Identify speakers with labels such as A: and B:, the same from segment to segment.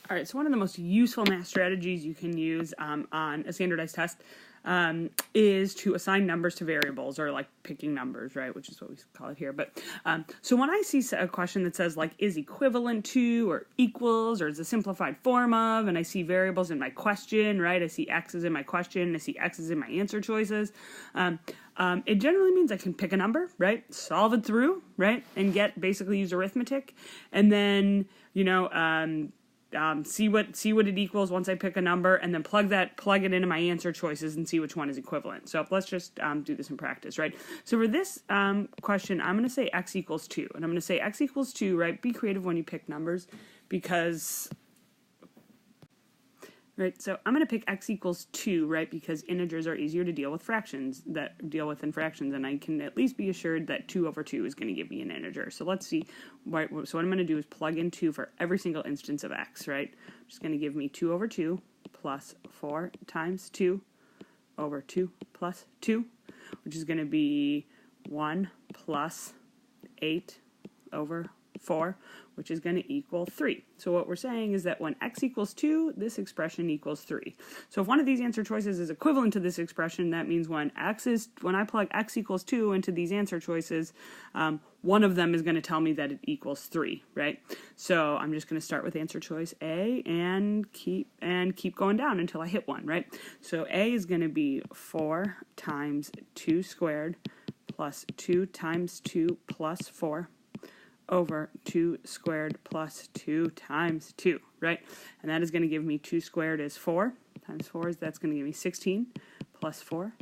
A: All right, so one of the most useful math strategies you can use on a standardized test is to assign numbers to variables, or like picking numbers, right, which is what we call it here. But so when I see a question that says like is equivalent to or equals or is a simplified form of, and I see variables in my question, right, I see x's in my question, I see x's in my answer choices, it generally means I can pick a number, right, solve it through, right, and basically use arithmetic, and then, you know, see what it equals once I pick a number, and then plug it into my answer choices and see which one is equivalent. So let's just do this in practice, right? So for this question, I'm going to say x equals 2, and I'm going to say x equals 2, right? Be creative when you pick numbers, because, right, so I'm going to pick x equals 2, right, because integers are easier to deal with in fractions, and I can at least be assured that 2 over 2 is going to give me an integer. So let's see. Right, so what I'm going to do is plug in 2 for every single instance of x, right? Just going to give me 2 over 2 plus 4 times 2 over 2 plus 2, which is going to be 1 plus 8 over 4, which is going to equal 3. So what we're saying is that when x equals 2, this expression equals 3. So if one of these answer choices is equivalent to this expression, that means when I plug x equals 2 into these answer choices, one of them is going to tell me that it equals 3, right? So I'm just going to start with answer choice A and keep going down until I hit 1, right? So A is going to be 4 times 2 squared plus 2 times 2 plus 4 over 2 squared plus 2 times 2, right? And that is going to give me 2 squared is 4 times 4 that's going to give me 16 plus 4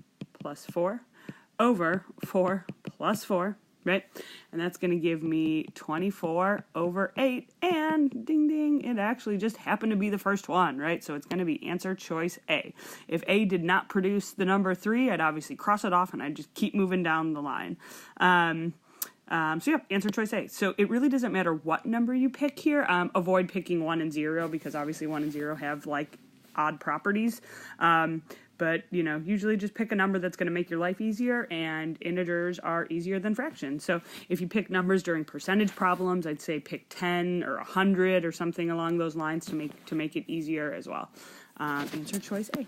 A: over 4 plus 4, right? And that's going to give me 24 over 8, and ding ding, it actually just happened to be the first one, right? So it's going to be answer choice A. If A did not produce the number 3, I'd obviously cross it off and I'd just keep moving down the line. So yeah, answer choice A. So it really doesn't matter what number you pick here. Avoid picking 1 and 0, because obviously 1 and 0 have like odd properties. But, you know, usually just pick a number that's going to make your life easier, and integers are easier than fractions. So if you pick numbers during percentage problems, I'd say pick 10 or 100 or something along those lines to make it easier as well. Answer choice A.